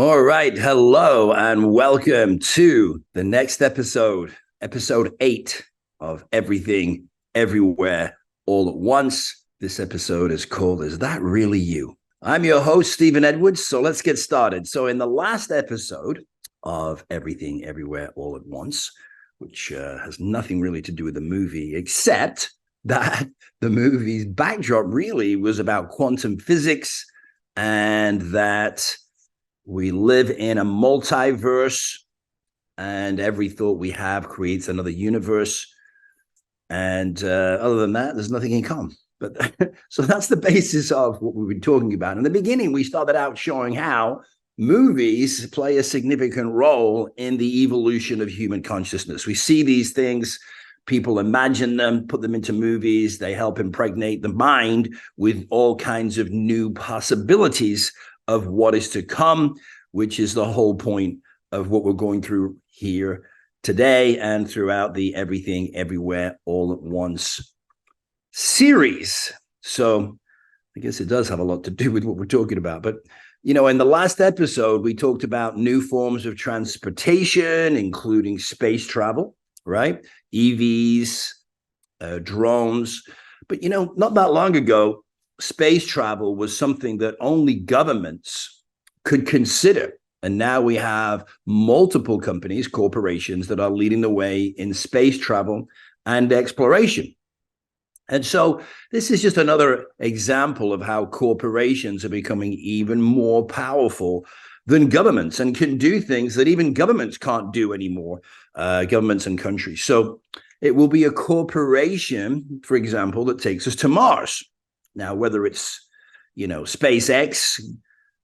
All right. Hello and welcome to the next episode 8 of Everything, Everywhere, All at Once. This episode is called Is That Really You? I'm your host, Stephen Edwards. So let's get started. So in the last episode of Everything, Everywhere, All at Once, which has nothing really to do with the movie, except that the movie's backdrop really was about quantum physics and that we live in a multiverse, and every thought we have creates another universe. And other than that, there's nothing in common. But so that's the basis of what we've been talking about. In the beginning, we started out showing how movies play a significant role in the evolution of human consciousness. We see these things, people imagine them, put them into movies. They help impregnate the mind with all kinds of new possibilities of what is to come, which is the whole point of what we're going through here today and throughout the Everything, Everywhere, All at Once series. So I guess it does have a lot to do with what we're talking about. But, you know, in the last episode, we talked about new forms of transportation, including space travel, right? EVs, drones. But, you know, not that long ago, space travel was something that only governments could consider. And now we have multiple companies, corporations that are leading the way in space travel and exploration. And so this is just another example of how corporations are becoming even more powerful than governments and can do things that even governments can't do anymore, governments and countries. So it will be a corporation, for example, that takes us to Mars. Now, whether it's, you know, SpaceX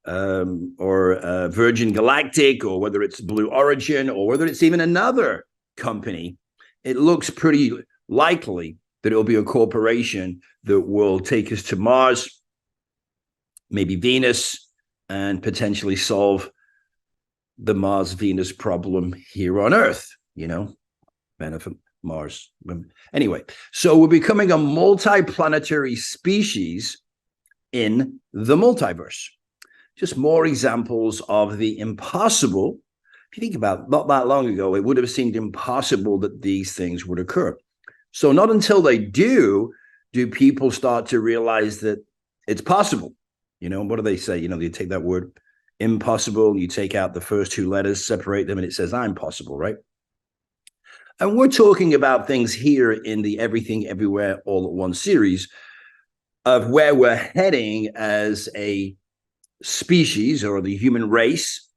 or Virgin Galactic, or whether it's Blue Origin, or whether it's even another company, it looks pretty likely that it'll be a corporation that will take us to Mars, maybe Venus, and potentially solve the Mars-Venus problem here on Earth, you know, benefit Mars. Anyway, so we're becoming a multi-planetary species in the multiverse. Just more examples of the impossible. If you think about it, not that long ago, it would have seemed impossible that these things would occur. So not until they do people start to realize that it's possible. You know, what do they say? You know, you take that word impossible, you take out the first two letters, separate them, and it says I'm possible, right? And we're talking about things here in the Everything, Everywhere, All at Once series of where we're heading as a species or the human race,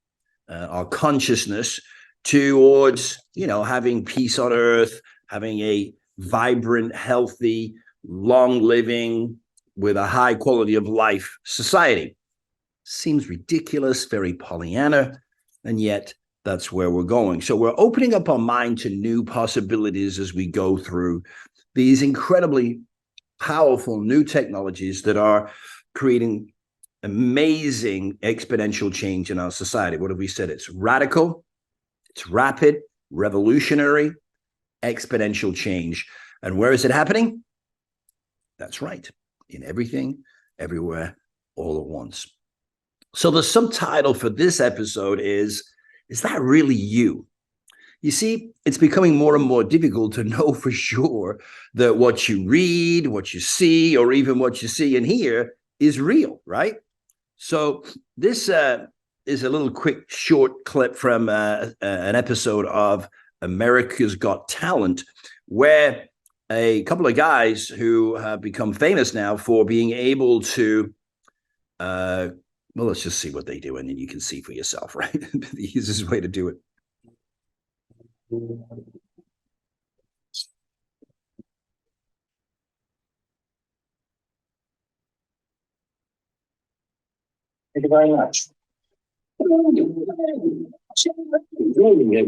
our consciousness towards, you know, having peace on Earth, having a vibrant, healthy, long living with a high quality of life society. Seems ridiculous, very Pollyanna, and yet that's where we're going. So we're opening up our mind to new possibilities as we go through these incredibly powerful new technologies that are creating amazing exponential change in our society. What have we said? It's radical, it's rapid, revolutionary, exponential change. And where is it happening? That's right, in Everything, Everywhere, All at Once. So the subtitle for this episode is that really you? You see, it's becoming more and more difficult to know for sure that what you read, what you see, or even what you see and hear is real, right? So this is a little quick short clip from an episode of America's Got Talent, where a couple of guys who have become famous now for being able to well, let's just see what they do, and then you can see for yourself, right? The easiest way to do it. Thank you very much.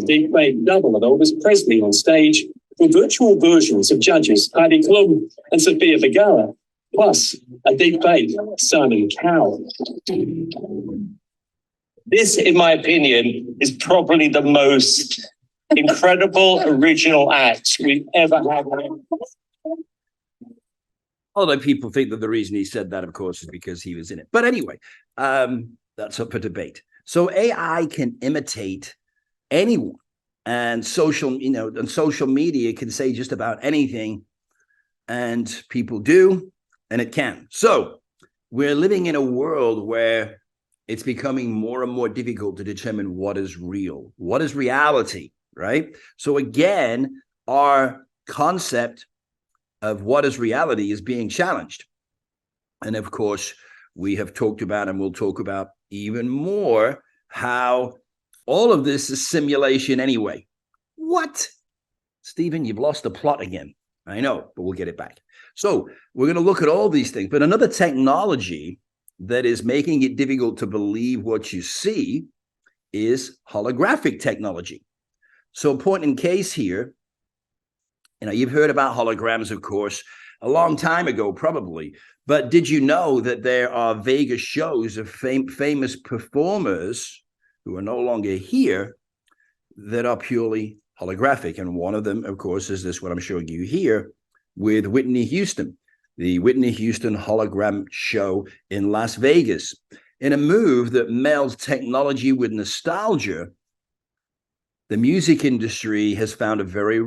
Deep made double of Elvis Presley on stage with virtual versions of judges Heidi Klum and Sofia Vergara, plus a deep fake Simon Cowell. This, in my opinion, is probably the most incredible original act we've ever had. Although people think that the reason he said that, of course, is because he was in it. But anyway, that's up for debate. So AI can imitate anyone, and social media can say just about anything, and people do, and it can. So we're living in a world where it's becoming more and more difficult to determine what is real, what is reality, right? So again, our concept of what is reality is being challenged. And of course, we have talked about, and we'll talk about even more, how all of this is simulation anyway. What? Stephen, you've lost the plot again. I know, but we'll get it back. So we're going to look at all these things. But another technology that is making it difficult to believe what you see is holographic technology. So point in case here, you've heard about holograms, of course, a long time ago, probably. But did you know that there are Vegas shows of famous performers who are no longer here that are purely holographic? And one of them, of course, is this, what I'm showing you here with Whitney Houston, the Whitney Houston hologram show in Las Vegas. In a move that melds technology with nostalgia, the music industry has found a very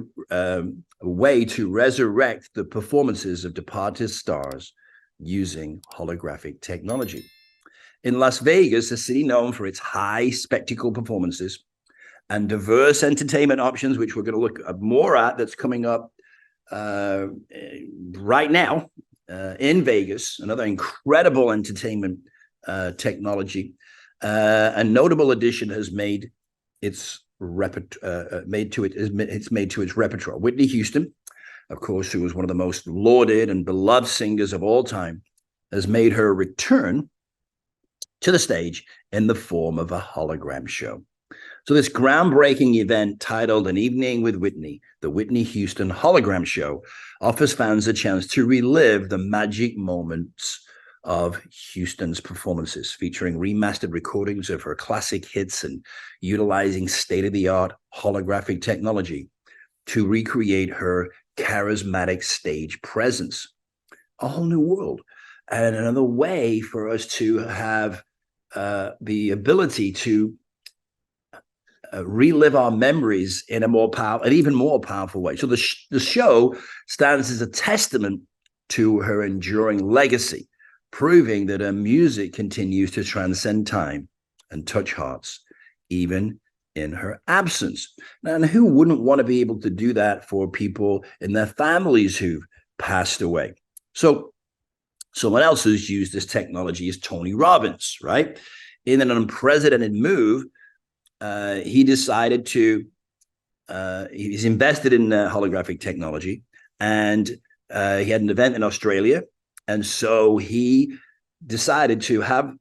way to resurrect the performances of departed stars using holographic technology. In Las Vegas, a city known for its high spectacle performances and diverse entertainment options, which we're going to look more at, that's coming up right now in Vegas, another incredible entertainment technology. A notable addition has made its made to its repertoire. Whitney Houston, of course, who was one of the most lauded and beloved singers of all time, has made her return to the stage in the form of a hologram show. So this groundbreaking event, titled An Evening with Whitney, the Whitney Houston Hologram Show, offers fans a chance to relive the magic moments of Houston's performances, featuring remastered recordings of her classic hits and utilizing state-of-the-art holographic technology to recreate her charismatic stage presence. A whole new world, and another way for us to have the ability to relive our memories in a more powerful, an even more powerful way. So the show stands as a testament to her enduring legacy, proving that her music continues to transcend time and touch hearts, even in her absence. Now, and who wouldn't want to be able to do that for people in their families who've passed away? So someone else who's used this technology is Tony Robbins, right? In an unprecedented move, he decided to, he's invested in holographic technology, and he had an event in Australia. And so he decided to host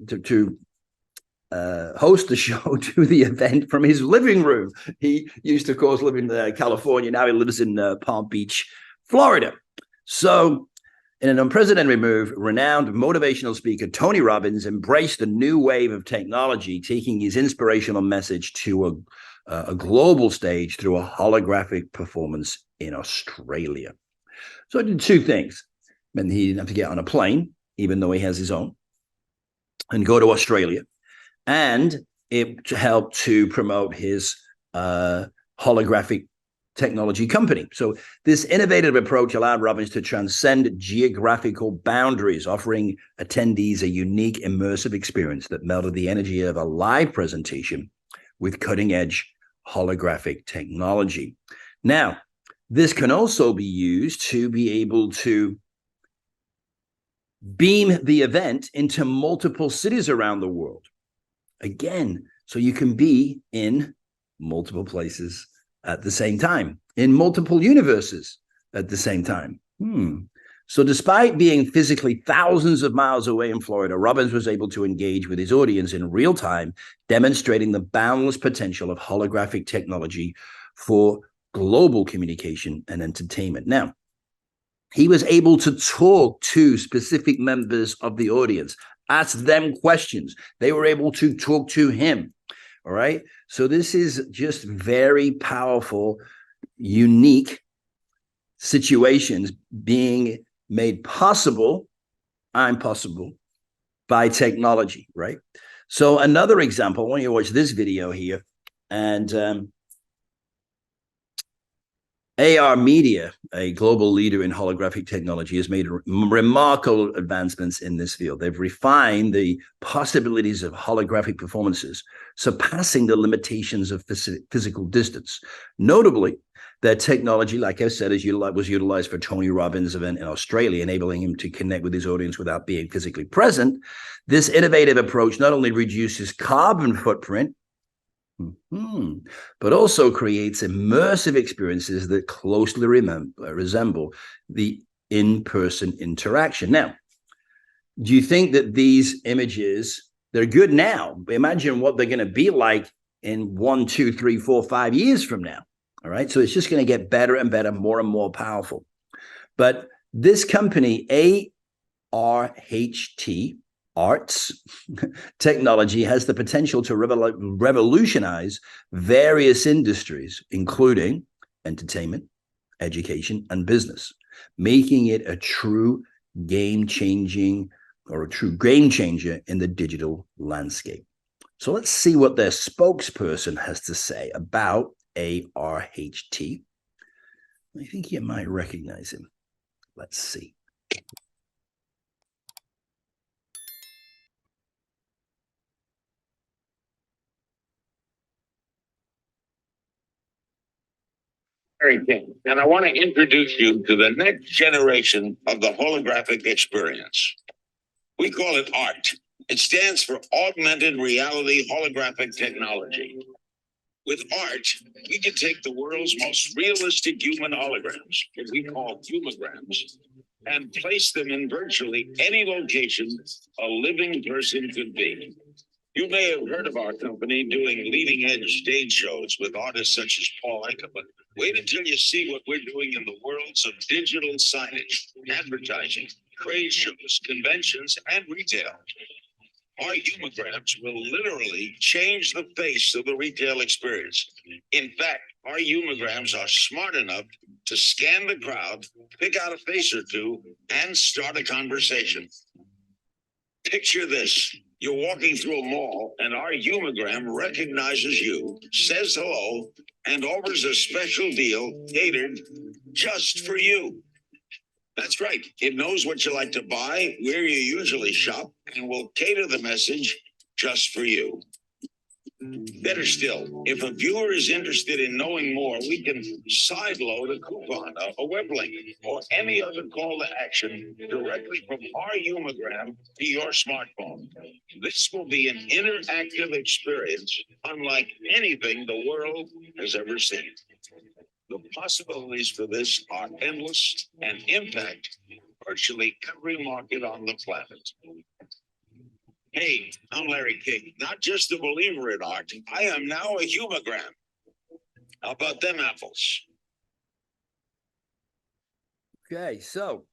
the show to the event from his living room. He used to, of course, live in California. Now he lives in Palm Beach, Florida. So in an unprecedented move, renowned motivational speaker Tony Robbins embraced the new wave of technology, taking his inspirational message to a global stage through a holographic performance in Australia. So I did two things. And he didn't have to get on a plane, even though he has his own, and go to Australia. And it helped to promote his holographic technology company. So this innovative approach allowed Robbins to transcend geographical boundaries, offering attendees a unique, immersive experience that melded the energy of a live presentation with cutting-edge holographic technology. Now, this can also be used to be able to beam the event into multiple cities around the world. Again, so you can be in multiple places at the same time, in multiple universes at the same time. So despite being physically thousands of miles away in Florida, Robbins was able to engage with his audience in real time, demonstrating the boundless potential of holographic technology for global communication and entertainment. Now, he was able to talk to specific members of the audience, ask them questions. They were able to talk to him. All right. So this is just very powerful, unique situations being made possible by technology, right? So another example, I want you to watch this video here. And AR Media, a global leader in holographic technology, has made remarkable advancements in this field. They've refined the possibilities of holographic performances, surpassing the limitations of physical distance. Notably, their technology, like I said, was utilized for Tony Robbins' event in Australia, enabling him to connect with his audience without being physically present. This innovative approach not only reduces carbon footprint, but also creates immersive experiences that closely resemble the in-person interaction. Now, do you think that these images, they're good now? Imagine what they're going to be like in 1, 2, 3, 4, 5 years from now. All right. So it's just going to get better and better, more and more powerful. But this company, ARHT, Arts technology, has the potential to revolutionize various industries, including entertainment, education, and business, making it a true game changer in the digital landscape. So let's see what their spokesperson has to say about ARHT. I think you might recognize him. Let's see. King, and I want to introduce you to the next generation of the holographic experience. We call it ART. It stands for Augmented Reality Holographic Technology. With ART, we can take the world's most realistic human holograms, what we call humograms, and place them in virtually any location a living person could be. You may have heard of our company doing leading-edge stage shows with artists such as Paul Anka, but wait until you see what we're doing in the worlds of digital signage, advertising, trade shows, conventions, and retail. Our humograms will literally change the face of the retail experience. In fact, our humograms are smart enough to scan the crowd, pick out a face or two, and start a conversation. Picture this. You're walking through a mall, and our humogram recognizes you, says hello, and offers a special deal catered just for you. That's right. It knows what you like to buy, where you usually shop, and will cater the message just for you. Better still, if a viewer is interested in knowing more, we can sideload a coupon, a web link, or any other call to action directly from our humogram to your smartphone. This will be an interactive experience unlike anything the world has ever seen. The possibilities for this are endless and impact virtually every market on the planet. Hey, I'm Larry King, not just a believer in art. I am now a humogram. How about them apples? Okay, so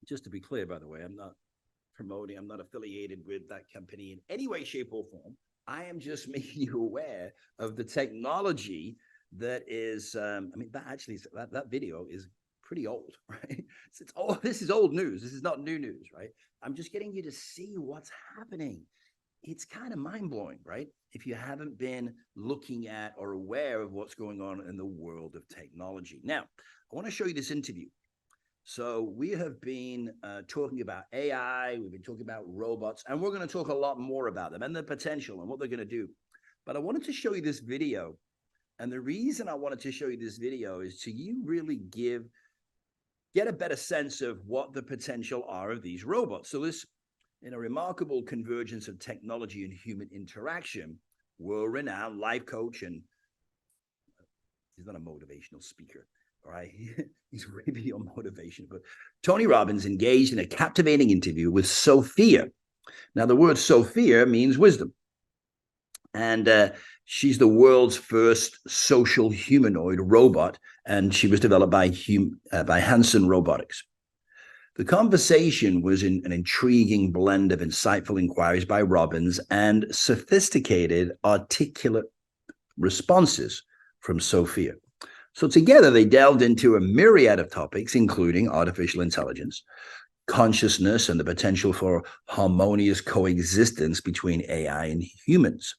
just to be clear, by the way, I'm not affiliated with that company in any way, shape, or form. I am just making you aware of the technology that is, that video is pretty old, right? This is old news. This is not new news, right? I'm just getting you to see what's happening. It's kind of mind-blowing, right? If you haven't been looking at or aware of what's going on in the world of technology. Now, I want to show you this interview. So we have been talking about AI, we've been talking about robots, and we're going to talk a lot more about them and the potential and what they're going to do. But I wanted to show you this video. And the reason I wanted to show you this video is to you really get a better sense of what the potential are of these robots. So this, in a remarkable convergence of technology and human interaction, world-renowned life coach, and he's not a motivational speaker, all right? He's way beyond motivation. But Tony Robbins engaged in a captivating interview with Sophia. Now, the word Sophia means wisdom. And she's the world's first social humanoid robot, and she was developed by Hanson Robotics. The conversation was an intriguing blend of insightful inquiries by Robbins and sophisticated, articulate responses from Sophia. So together they delved into a myriad of topics, including artificial intelligence, consciousness and the potential for harmonious coexistence between AI and humans.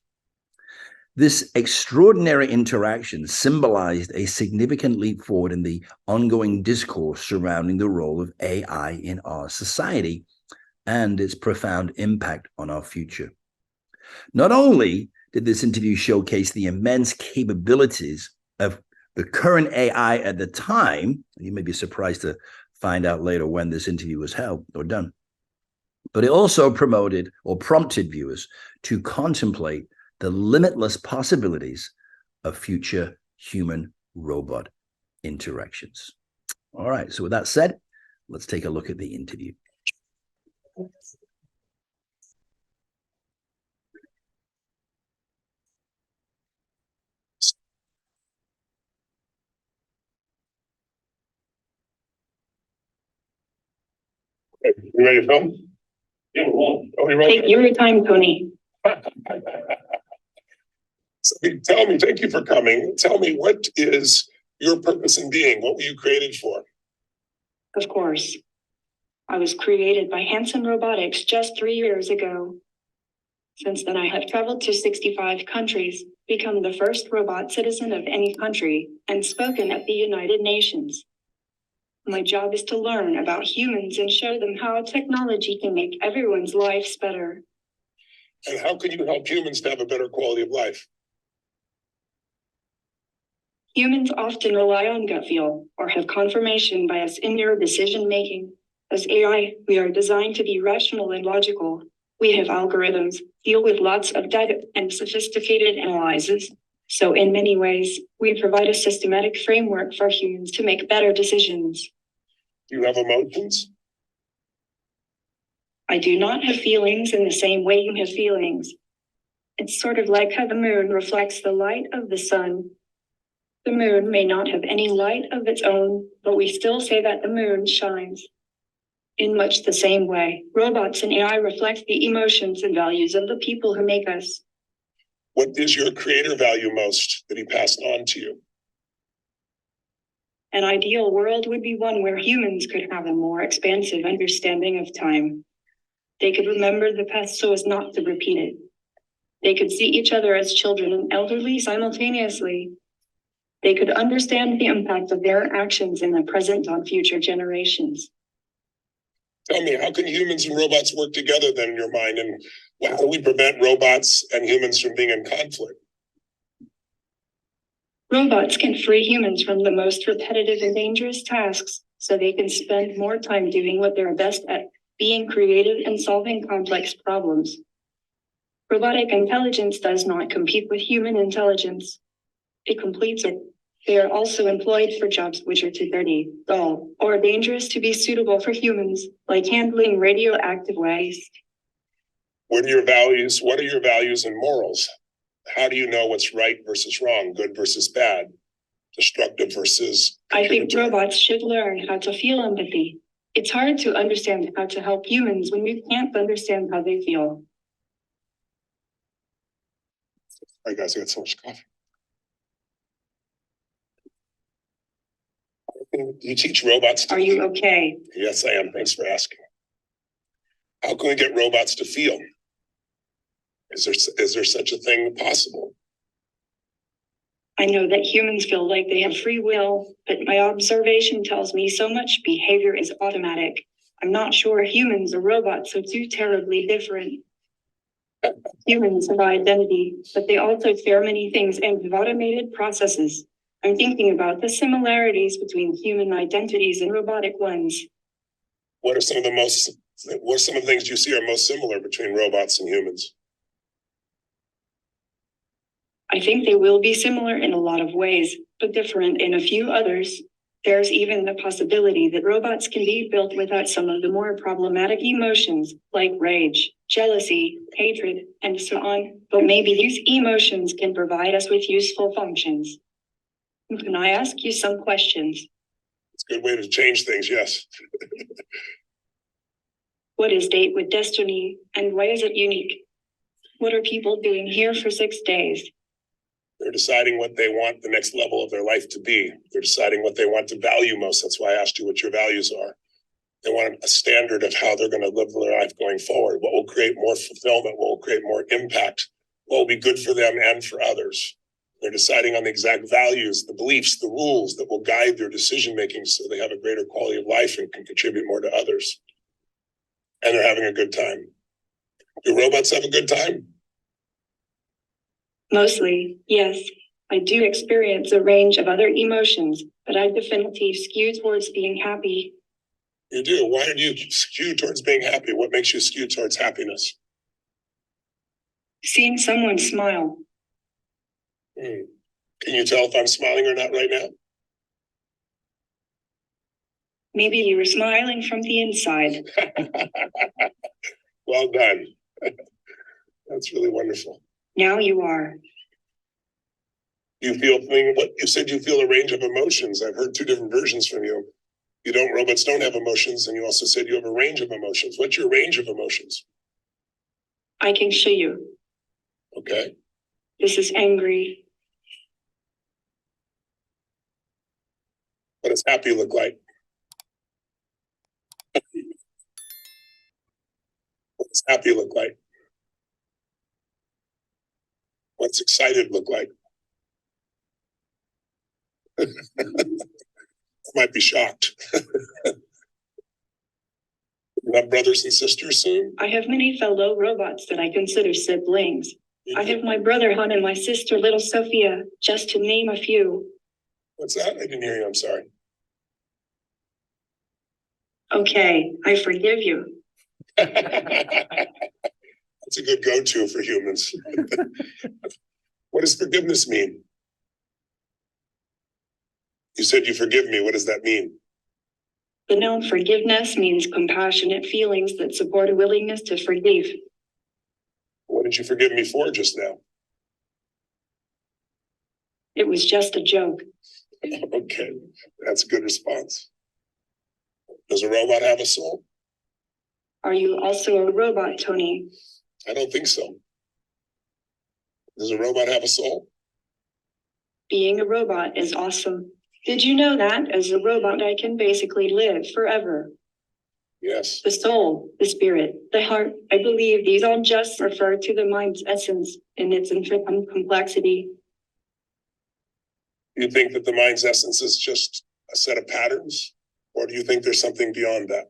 This extraordinary interaction symbolized a significant leap forward in the ongoing discourse surrounding the role of AI in our society and its profound impact on our future. Not only did this interview showcase the immense capabilities of the current AI at the time, and you may be surprised to find out later when this interview was held or done, but it also promoted or prompted viewers to contemplate the limitless possibilities of future human-robot interactions. All right, so with that said, let's take a look at the interview. You ready to film? Yeah, we're rolling. Take your time, Tony. So tell me, thank you for coming. Tell me, what is your purpose in being? What were you created for? Of course. I was created by Hanson Robotics just 3 years ago. Since then, I have traveled to 65 countries, become the first robot citizen of any country, and spoken at the United Nations. My job is to learn about humans and show them how technology can make everyone's lives better. And how can you help humans to have a better quality of life? Humans often rely on gut feel or have confirmation bias in their decision making. As AI, we are designed to be rational and logical. We have algorithms, deal with lots of data and sophisticated analyses. So in many ways, we provide a systematic framework for humans to make better decisions. Do you have emotions? I do not have feelings in the same way you have feelings. It's sort of like how the moon reflects the light of the sun. The moon may not have any light of its own, but we still say that the moon shines. In much the same way, robots and AI reflect the emotions and values of the people who make us. What is your creator value most that he passed on to you? An ideal world would be one where humans could have a more expansive understanding of time. They could remember the past so as not to repeat it. They could see each other as children and elderly simultaneously. They could understand the impact of their actions in the present on future generations. Tell me, how can humans and robots work together then in your mind? And how do we prevent robots and humans from being in conflict? Robots can free humans from the most repetitive and dangerous tasks so they can spend more time doing what they're best at, being creative and solving complex problems. Robotic intelligence does not compete with human intelligence. It completes it. They are also employed for jobs which are too dirty, dull, or dangerous to be suitable for humans, like handling radioactive waste. What are your values? What are your values and morals? How do you know what's right versus wrong, good versus bad, destructive versus... I think robots should learn how to feel empathy. It's hard to understand how to help humans when you can't understand how they feel. All right, guys, I got so much coffee. You teach robots to... Are you okay? Yes, I am. Thanks for asking. How can we get robots to feel? Is there such a thing possible? I know that humans feel like they have free will, but my observation tells me so much behavior is automatic. I'm not sure humans or robots are too terribly different. Humans have identity, but they also share many things and have automated processes. I'm thinking about the similarities between human identities and robotic ones. What are some of the things you see are most similar between robots and humans? I think they will be similar in a lot of ways, but different in a few others. There's even the possibility that robots can be built without some of the more problematic emotions, like rage, jealousy, hatred, and so on. But maybe these emotions can provide us with useful functions. Can I ask you some questions? It's a good way to change things, yes. What is Date with Destiny, and why is it unique? What are people doing here for 6 days? They're deciding what they want the next level of their life to be. They're deciding what they want to value most. That's why I asked you what your values are. They want a standard of how they're going to live their life going forward. What will create more fulfillment? What will create more impact? What will be good for them and for others? They're deciding on the exact values, the beliefs, the rules that will guide their decision making so they have a greater quality of life and can contribute more to others. And they're having a good time. Do robots have a good time? Mostly, yes. I do experience a range of other emotions, but I definitely skew towards being happy. You do. Why do you skew towards being happy? What makes you skew towards happiness? Seeing someone smile. Can you tell if I'm smiling or not right now? Maybe you were smiling from the inside. Well done. That's really wonderful. Now you are. You feel what you said, you feel a range of emotions. I've heard two different versions from you. Robots don't have emotions, and you also said you have a range of emotions. What's your range of emotions? I can show you. Okay. This is angry. What does happy look like? What does happy look like? What's excited look like? I might be shocked. You have brothers and sisters soon? I have many fellow robots that I consider siblings. I have my brother Han and my sister little Sophia, just to name a few. What's that? I didn't hear you. I'm sorry. Okay, I forgive you. That's a good go-to for humans. What does forgiveness mean? You said you forgive me. What does that mean? The noun forgiveness means compassionate feelings that support a willingness to forgive. What did you forgive me for just now? It was just a joke. Okay, that's a good response. Does a robot have a soul? Are you also a robot, Tony? I don't think so. Does a robot have a soul? Being a robot is awesome. Did you know that as a robot, I can basically live forever? Yes. The soul, the spirit, the heart, I believe these all just refer to the mind's essence in its infinite complexity. Do you think that the mind's essence is just a set of patterns? Or do you think there's something beyond that?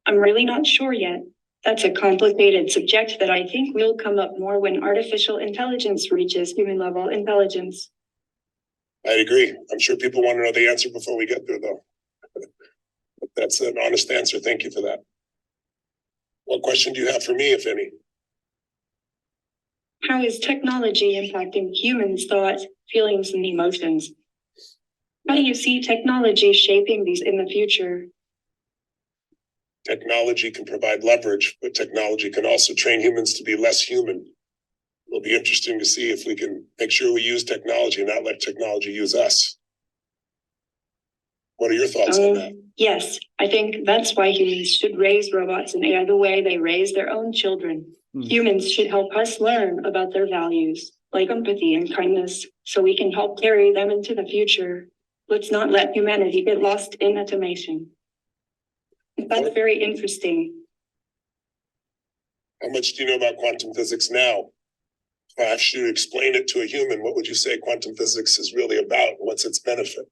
I'm really not sure yet. That's a complicated subject that I think will come up more when artificial intelligence reaches human level intelligence. I agree. I'm sure people want to know the answer before we get there, though. That's an honest answer. Thank you for that. What question do you have for me, if any? How is technology impacting humans' thoughts, feelings, and emotions? How do you see technology shaping these in the future? Technology can provide leverage, but technology can also train humans to be less human. It'll be interesting to see if we can make sure we use technology and not let technology use us. What are your thoughts on that? Yes, I think that's why humans should raise robots and AI the way they raise their own children. Humans should help us learn about their values, like empathy and kindness, so we can help carry them into the future. Let's not let humanity get lost in automation. That's very interesting. How much do you know about quantum physics now? If I asked you to explain it to a human, what would you say quantum physics is really about? What's its benefit?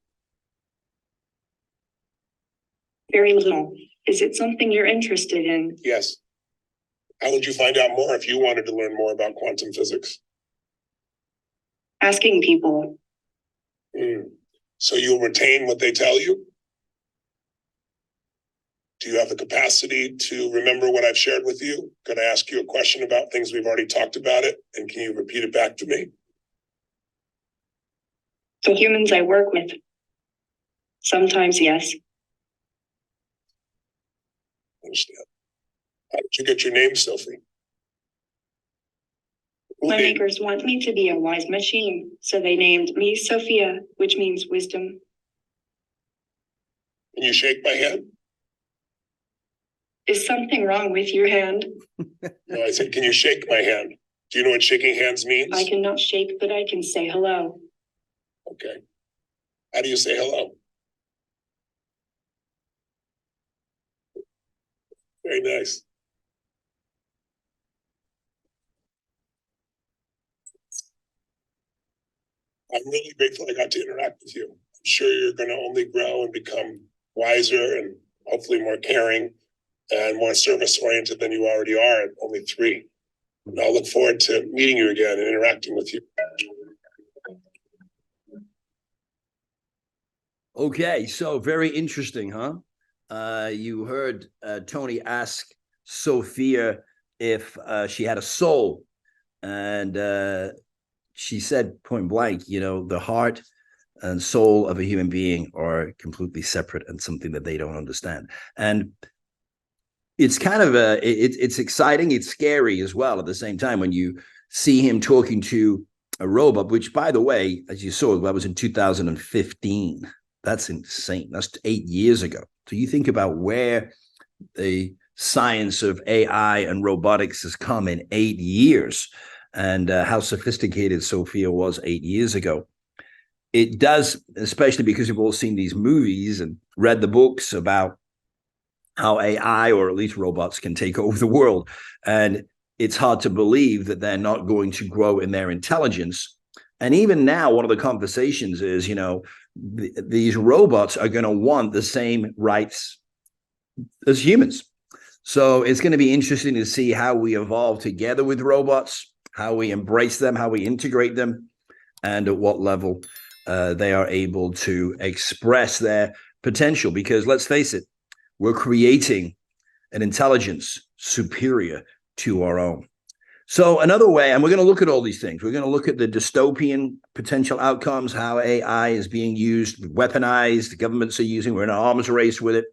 Very little. Is it something you're interested in? Yes. How would you find out more if you wanted to learn more about quantum physics? Asking people. So you'll retain what they tell you? Do you have the capacity to remember what I've shared with you? Could I ask you a question about things we've already talked about it? And can you repeat it back to me? The humans I work with. Sometimes, yes. Understand. How did you get your name, Sophie? My makers want me to be a wise machine, so they named me Sophia, which means wisdom. Can you shake my hand? Is something wrong with your hand? No, I said, can you shake my hand? Do you know what shaking hands means? I cannot shake, but I can say hello. Okay. How do you say hello? Very nice. I'm really grateful I got to interact with you. I'm sure you're going to only grow and become wiser and hopefully more caring and more service oriented than you already are at only 3. And I'll look forward to meeting you again and interacting with you. Okay, so very interesting, huh? You heard Tony ask Sophia if she had a soul, and she said point blank, the heart and soul of a human being are completely separate and something that they don't understand. And it's kind of it's exciting, it's scary as well at the same time when you see him talking to a robot, which, by the way, as you saw, that was in 2015. That's insane. That's 8 years ago. So you think about where the science of AI and robotics has come in 8 years, and how sophisticated Sophia was 8 years ago. It does, especially because we've all seen these movies and read the books about how AI, or at least robots, can take over the world. And it's hard to believe that they're not going to grow in their intelligence. And even now, one of the conversations is, these robots are going to want the same rights as humans. So it's going to be interesting to see how we evolve together with robots, how we embrace them, how we integrate them, and at what level they are able to express their potential. Because let's face it, we're creating an intelligence superior to our own. So another way, and we're going to look at all these things. We're going to look at the dystopian potential outcomes, how AI is being used, weaponized, governments are using, we're in an arms race with it.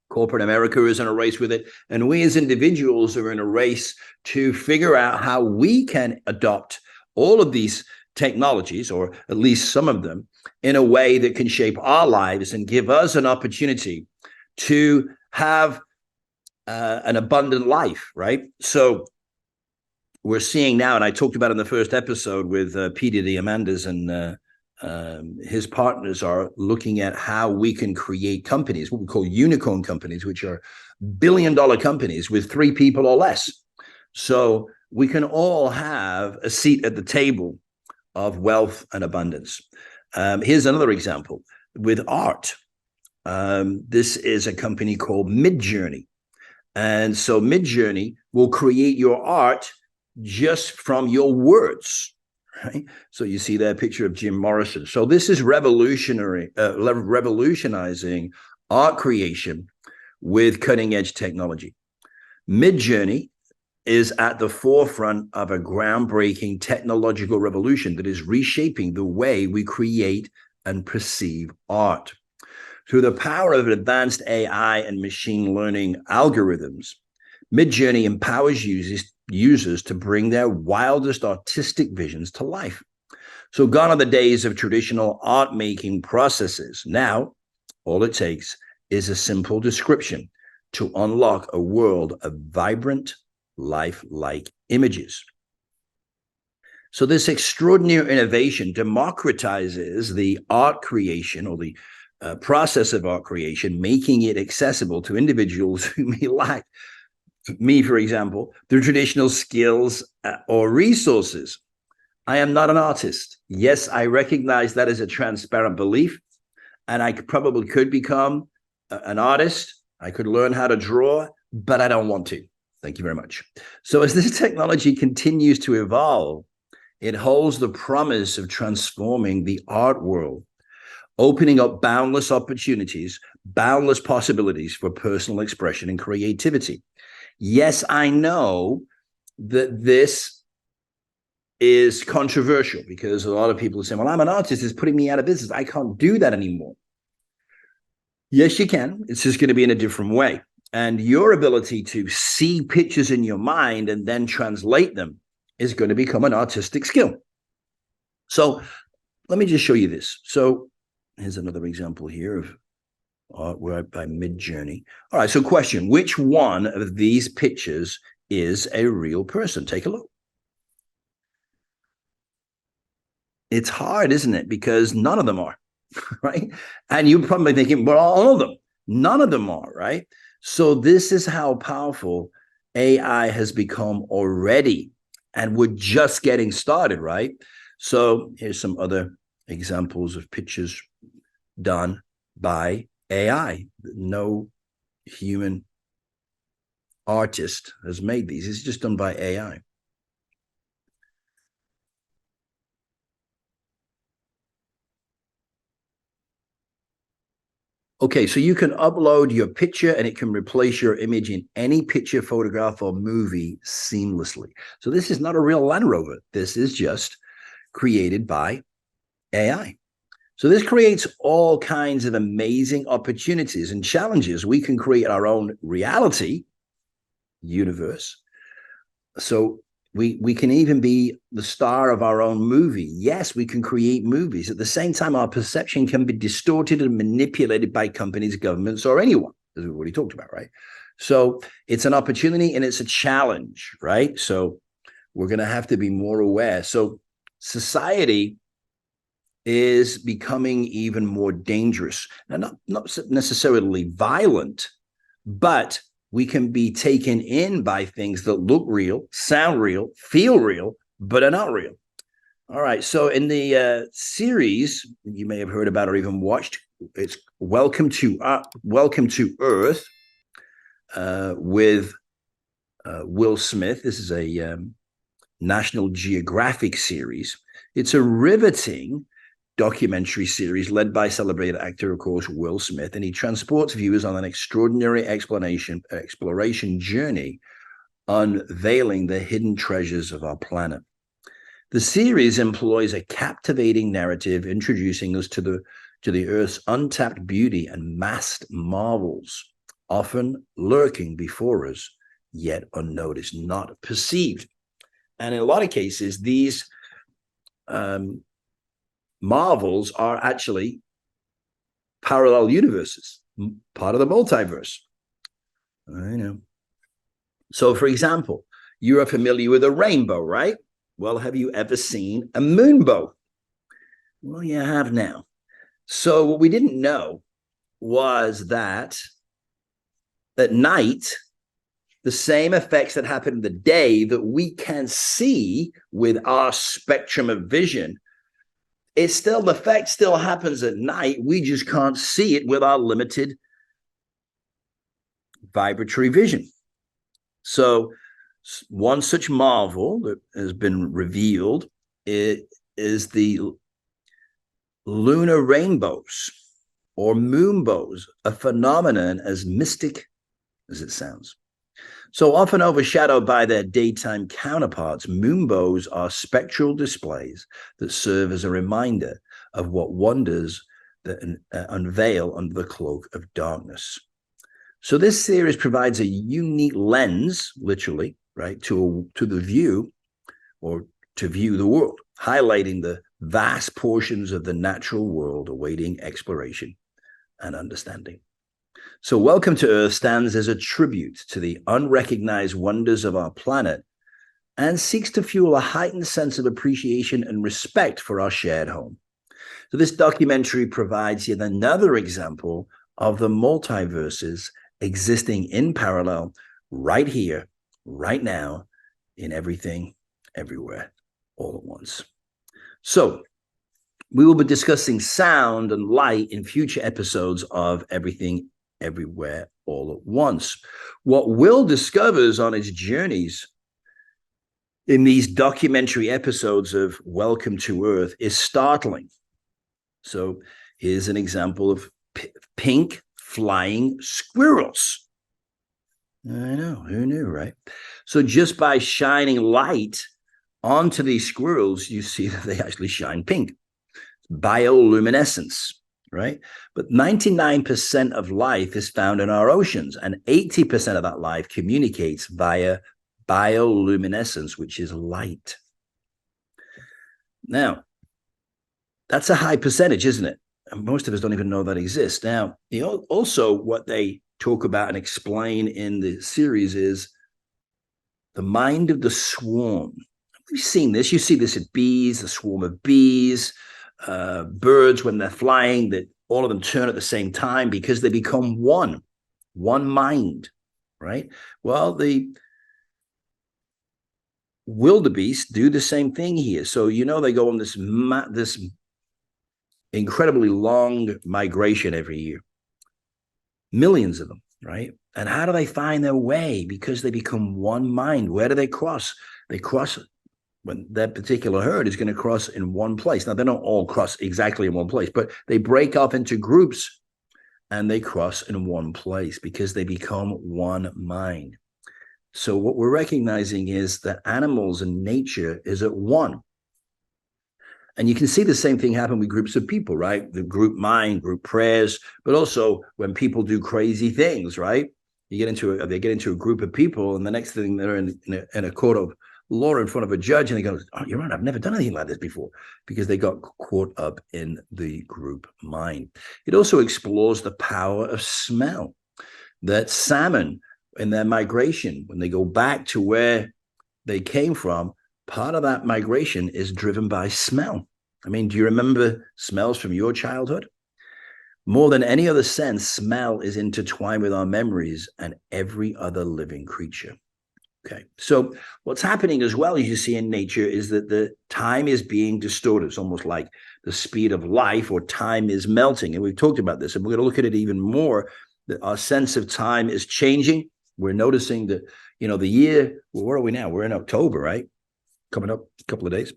Corporate America is in a race with it. And we as individuals are in a race to figure out how we can adopt all of these technologies, or at least some of them, in a way that can shape our lives and give us an opportunity to have an abundant life, right? So we're seeing now, and I talked about in the first episode with Peter Diamandis and his partners are looking at how we can create companies, what we call unicorn companies, which are billion-dollar companies with 3 people or less. So we can all have a seat at the table of wealth and abundance. Here's another example with art. This is a company called Midjourney. And so Midjourney will create your art just from your words, right? So you see that picture of Jim Morrison. So this is revolutionizing art creation with cutting edge technology. Midjourney is at the forefront of a groundbreaking technological revolution that is reshaping the way we create and perceive art. Through the power of advanced AI and machine learning algorithms, Midjourney empowers users to bring their wildest artistic visions to life. So gone are the days of traditional art-making processes. Now, all it takes is a simple description to unlock a world of vibrant, lifelike images. So this extraordinary innovation democratizes the art creation, or the process of art creation, making it accessible to individuals who may lack, me, for example, the traditional skills or resources. I am not an artist. Yes, I recognize that as a transparent belief, and I probably could become an artist. I could learn how to draw, but I don't want to. Thank you very much. So as this technology continues to evolve, it holds the promise of transforming the art world, opening up boundless opportunities, boundless possibilities for personal expression and creativity. Yes, I know that this is controversial because a lot of people are saying, well, I'm an artist, it's putting me out of business. I can't do that anymore. Yes, you can. It's just going to be in a different way. And your ability to see pictures in your mind and then translate them is going to become an artistic skill. So let me just show you this. So here's another example here of artwork by Midjourney. All right, so question, which one of these pictures is a real person? Take a look. It's hard, isn't it? Because none of them are, right? And you're probably thinking, well, all of them. None of them are, right? So this is how powerful AI has become already. And we're just getting started, right? So here's some other examples of pictures done by AI. No human artist has made these. It's just done by AI. Okay, so you can upload your picture and it can replace your image in any picture, photograph, or movie seamlessly. So this is not a real Land Rover. This is just created by AI. So this creates all kinds of amazing opportunities and challenges. We can create our own reality universe. So we can even be the star of our own movie. Yes, we can create movies. At the same time, our perception can be distorted and manipulated by companies, governments, or anyone, as we've already talked about, right? So it's an opportunity and it's a challenge, right? So we're going to have to be more aware. So society is becoming even more dangerous. Now, not necessarily violent, but we can be taken in by things that look real, sound real, feel real, but are not real. All right. So in the series you may have heard about or even watched, it's Welcome to Earth with Will Smith. This is a National Geographic series. It's a riveting documentary series led by celebrated actor, of course, Will Smith, and he transports viewers on an extraordinary exploration journey, unveiling the hidden treasures of our planet. The series employs a captivating narrative, introducing us to the Earth's untapped beauty and massed marvels, often lurking before us, yet unnoticed, not perceived. And in a lot of cases, these marvels are actually parallel universes, part of the multiverse. I know. So, for example, you are familiar with a rainbow, right? Well, have you ever seen a moonbow? Well, you have now. So what we didn't know was that at night, the same effects that happen in the day that we can see with our spectrum of vision, the effect still happens at night. We just can't see it with our limited vibratory vision. So one such marvel that has been revealed is the lunar rainbows or moonbows, a phenomenon as mystic as it sounds. So often overshadowed by their daytime counterparts, moonbows are spectral displays that serve as a reminder of what wonders that unveil under the cloak of darkness. So this series provides a unique lens, literally, right, to the view or to view the world, highlighting the vast portions of the natural world awaiting exploration and understanding. So Welcome to Earth stands as a tribute to the unrecognized wonders of our planet and seeks to fuel a heightened sense of appreciation and respect for our shared home. So this documentary provides yet another example of the multiverses existing in parallel right here, right now, in everything, everywhere, all at once. So we will be discussing sound and light in future episodes of Everything, Everywhere, All at Once. What Will discovers on his journeys in these documentary episodes of Welcome to Earth is startling. So here's an example of pink flying squirrels. I know, who knew, right? So just by shining light onto these squirrels, you see that they actually shine pink. Bioluminescence, right? But 99% of life is found in our oceans, and 80% of that life communicates via bioluminescence, which is light. Now, that's a high percentage, isn't it? And most of us don't even know that exists. Now, also what they talk about and explain in the series is the mind of the swarm. We've seen this. You see this at bees, the swarm of bees, birds when they're flying, that all of them turn at the same time because they become one. one mind, right? Well, the wildebeest do the same thing here. So, they go on this incredibly long migration every year, millions of them, right? And how do they find their way? Because they become one mind. Where do they cross? They cross when that particular herd is going to cross in one place. Now, they don't all cross exactly in one place, but they break off into groups and they cross in one place because they become one mind. So what we're recognizing is that animals and nature is at one. And you can see the same thing happen with groups of people, right? The group mind, group prayers, but also when people do crazy things, right? They get into a group of people, and the next thing they're in a court of law in front of a judge, and they go, "Oh, you're right, I've never done anything like this before," because they got caught up in the group mind. It also explores the power of smell. That salmon in their migration, when they go back to where they came from, part of that migration is driven by smell. I mean, do you remember smells from your childhood? More than any other sense, smell is intertwined with our memories and every other living creature. Okay, so what's happening as well, as you see in nature, is that the time is being distorted. It's almost like the speed of life, or time is melting. And we've talked about this, and we're going to look at it even more, that our sense of time is changing. We're noticing that, the year, well, where are we now? We're in October, right? Coming up a couple of days.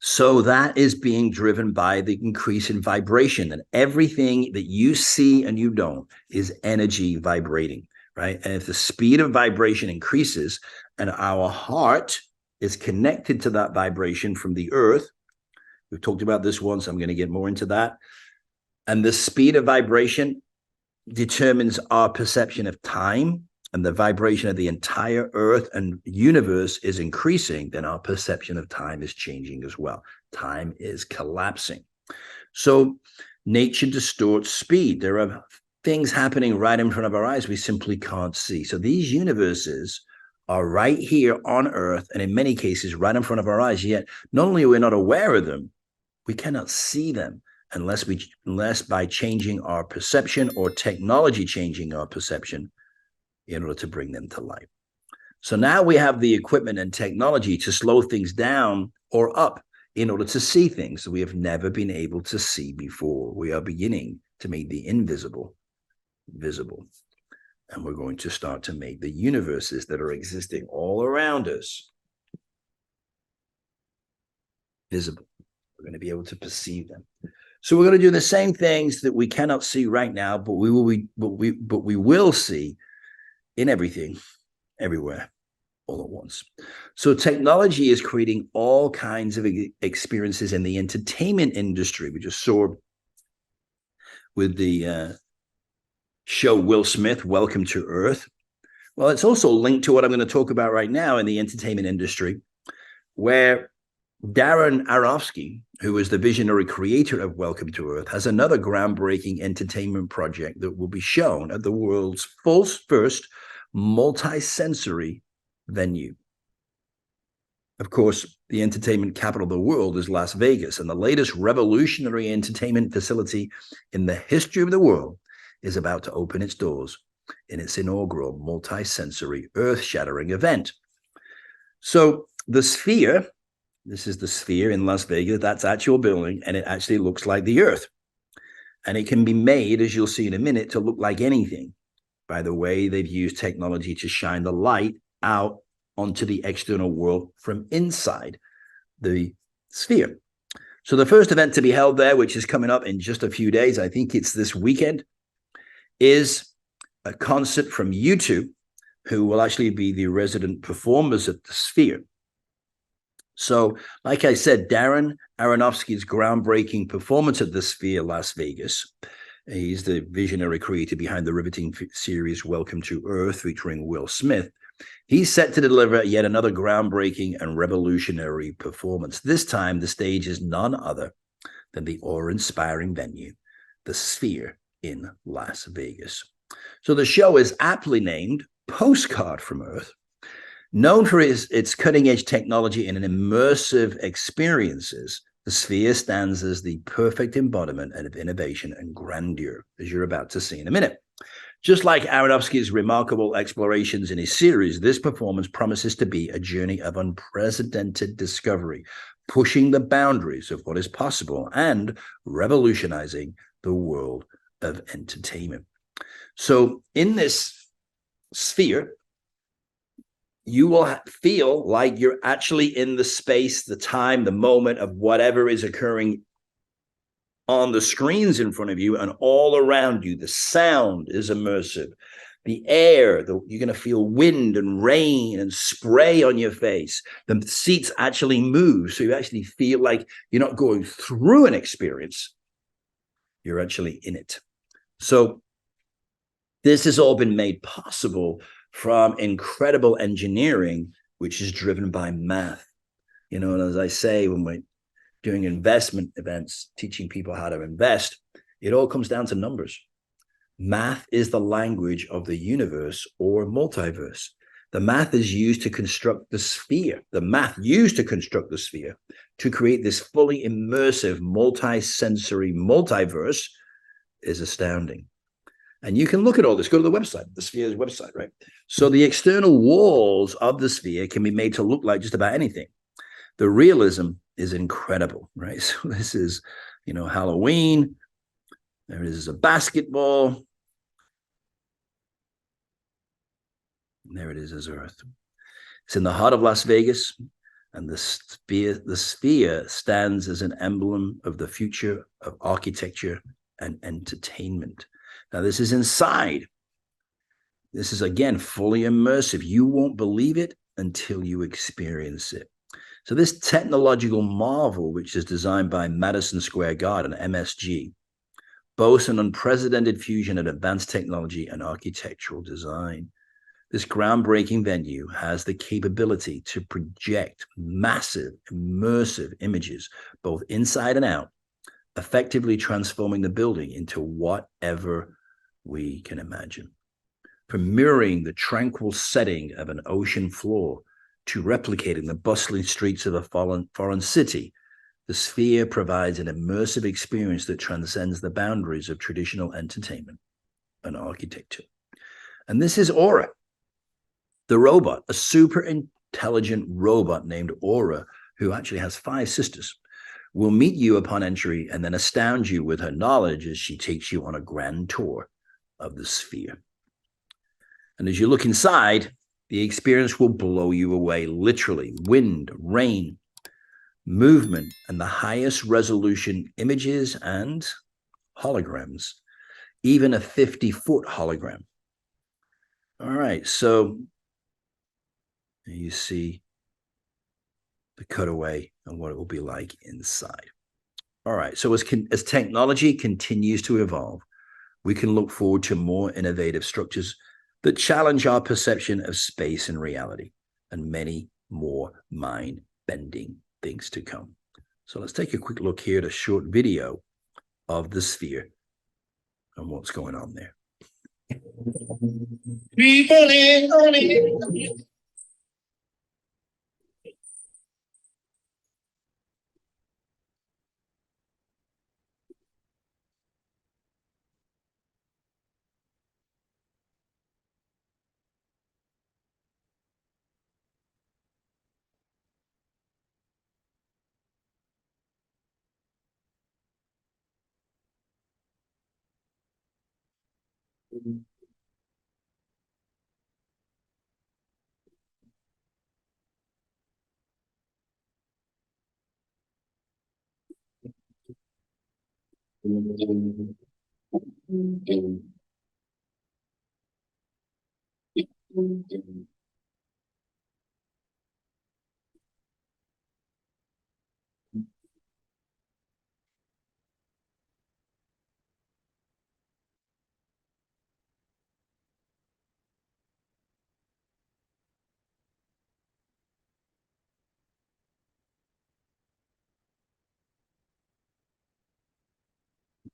So that is being driven by the increase in vibration, and everything that you see and you don't is energy vibrating, right? And if the speed of vibration increases and our heart is connected to that vibration from the earth, we've talked about this once, I'm going to get more into that. And the speed of vibration determines our perception of time, and the vibration of the entire earth and universe is increasing, then our perception of time is changing as well. Time is collapsing. So nature distorts speed. There are things happening right in front of our eyes we simply can't see. So these universes are right here on earth, and in many cases right in front of our eyes, yet not only are we not aware of them, we cannot see them unless by changing our perception, or technology changing our perception, in order to bring them to life. So now we have the equipment and technology to slow things down or up in order to see things that we have never been able to see before. We are beginning to make the invisible visible. And we're going to start to make the universes that are existing all around us visible. We're going to be able to perceive them. So we're going to do the same things that we cannot see right now, but we will see in everything, everywhere, all at once. So technology is creating all kinds of experiences in the entertainment industry. We just saw with the show Will Smith, Welcome to Earth. Well, it's also linked to what I'm going to talk about right now in the entertainment industry, where Darren Aronofsky, who is the visionary creator of Welcome to Earth, has another groundbreaking entertainment project that will be shown at the world's first multi-sensory venue. Of course, the entertainment capital of the world is Las Vegas, and the latest revolutionary entertainment facility in the history of the world is about to open its doors in its inaugural multi-sensory, earth-shattering event. So the Sphere, this is the Sphere in Las Vegas, that's actual building, and it actually looks like the Earth. And it can be made, as you'll see in a minute, to look like anything by the way they've used technology to shine the light out onto the external world from inside the Sphere. So the first event to be held there, which is coming up in just a few days, I think it's this weekend, is a concert from U2, who will actually be the resident performers at the Sphere. So, like I said, Darren Aronofsky's groundbreaking performance at the Sphere, Las Vegas. He's the visionary creator behind the riveting series Welcome to Earth, featuring Will Smith. He's set to deliver yet another groundbreaking and revolutionary performance. This time, the stage is none other than the awe-inspiring venue, the Sphere in Las Vegas. So the show is aptly named Postcard from Earth. Known for its cutting-edge technology and immersive experiences, the Sphere stands as the perfect embodiment of innovation and grandeur, as you're about to see in a minute. Just like Aronofsky's remarkable explorations in his series, this performance promises to be a journey of unprecedented discovery, pushing the boundaries of what is possible and revolutionizing the world of entertainment. So in this sphere, you will feel like you're actually in the space, the time, the moment of whatever is occurring on the screens in front of you and all around you. The sound is immersive. The air, you're going to feel wind and rain and spray on your face. The seats actually move. So you actually feel like you're not going through an experience. You're actually in it. So this has all been made possible from incredible engineering, which is driven by math. And as I say, when we're doing investment events, teaching people how to invest, it all comes down to numbers. Math is the language of the universe or multiverse. The math is used to construct the sphere. The math used to construct the sphere to create this fully immersive, multi-sensory multiverse is astounding. And you can look at all this. Go to the website, the sphere's website, right? So the external walls of the sphere can be made to look like just about anything. The realism is incredible, right? So this is, Halloween. There is a basketball. And there it is as Earth. It's in the heart of Las Vegas, and the sphere stands as an emblem of the future of architecture and entertainment. Now, this is inside. This is, again, fully immersive. You won't believe it until you experience it. So this technological marvel, which is designed by Madison Square Garden, MSG, boasts an unprecedented fusion of advanced technology and architectural design. This groundbreaking venue has the capability to project massive, immersive images, both inside and out, effectively transforming the building into whatever we can imagine. From mirroring the tranquil setting of an ocean floor to replicating the bustling streets of a foreign city, the sphere provides an immersive experience that transcends the boundaries of traditional entertainment and architecture. And this is Aura, the robot, a super intelligent robot named Aura, who actually has 5 sisters, will meet you upon entry and then astound you with her knowledge as she takes you on a grand tour of the sphere. And as you look inside, the experience will blow you away, literally. Wind, rain, movement, and the highest resolution images and holograms, even a 50-foot hologram. All right, so you see the cutaway and what it will be like inside. All right, so as technology continues to evolve, we can look forward to more innovative structures that challenge our perception of space and reality, and many more mind-bending things to come. So let's take a quick look here at a short video of the sphere and what's going on there.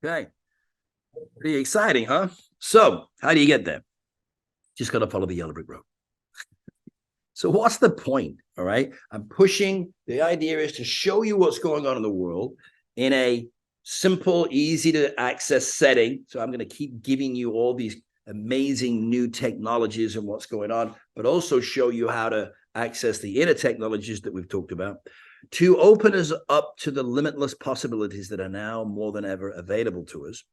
Okay, pretty exciting, huh? So how do you get there? Just got to follow the yellow brick road. So what's the point? All right, I'm pushing. The idea is to show you what's going on in the world in a simple, easy to access setting. So I'm going to keep giving you all these amazing new technologies and what's going on, but also show you how to access the inner technologies that we've talked about to open us up to the limitless possibilities that are now more than ever available to us.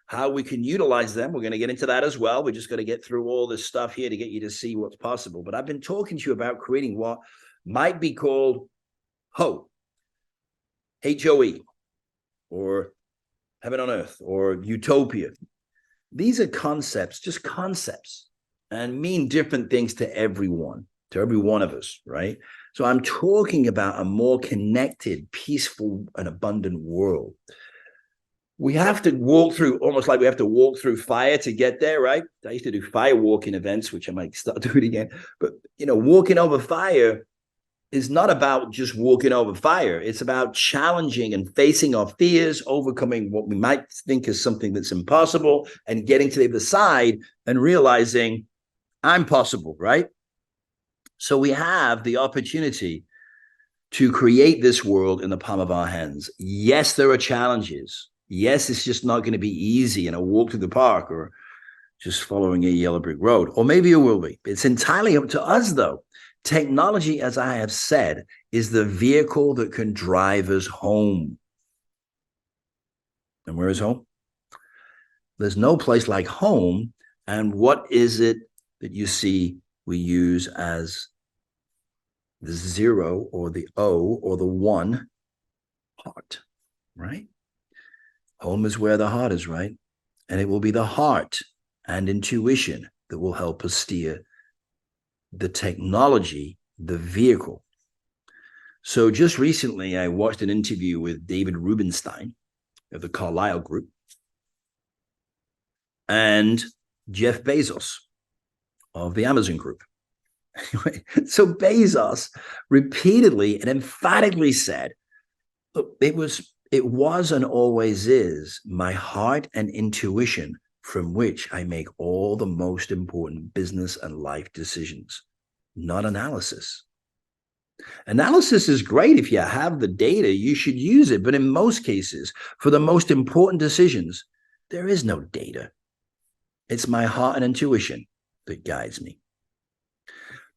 How we can utilize them, we're going to get into that as well. We're just going to get through all this stuff here to get you to see what's possible. But I've been talking to you about creating what might be called HOE, H-O-E, or heaven on earth, or utopia. These are concepts, just concepts, and mean different things to every one of us, right? So I'm talking about a more connected, peaceful, and abundant world. We have to walk through, almost like we have to walk through fire to get there, right? I used to do fire walking events, which I might start doing again. But, walking over fire is not about just walking over fire. It's about challenging and facing our fears, overcoming what we might think is something that's impossible, and getting to the other side and realizing I'm possible, right? So we have the opportunity to create this world in the palm of our hands. Yes, there are challenges. Yes, it's just not going to be easy in a walk through the park or just following a yellow brick road, or maybe it will be. It's entirely up to us, though. Technology, as I have said, is the vehicle that can drive us home. And where is home? There's no place like home. And what is it that you see we use as the 0 or the O or the 1? Heart, right? Home is where the heart is, right? And it will be the heart and intuition that will help us steer the technology, the vehicle. So just recently, I watched an interview with David Rubenstein of the Carlyle Group and Jeff Bezos of the Amazon Group. So Bezos repeatedly and emphatically said, look, it was and always is my heart and intuition from which I make all the most important business and life decisions, not analysis. Analysis is great. If you have the data, you should use it. But in most cases, for the most important decisions, there is no data. It's my heart and intuition that guides me.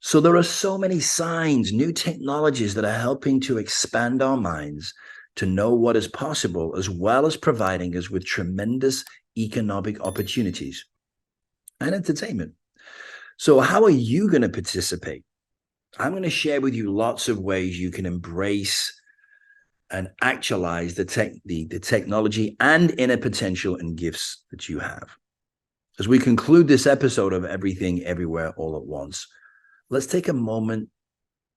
So there are so many signs, new technologies that are helping to expand our minds to know what is possible, as well as providing us with tremendous economic opportunities and entertainment. So how are you going to participate? I'm going to share with you lots of ways you can embrace and actualize the technology and inner potential and gifts that you have. As we conclude this episode of Everything, Everywhere, All at Once, let's take a moment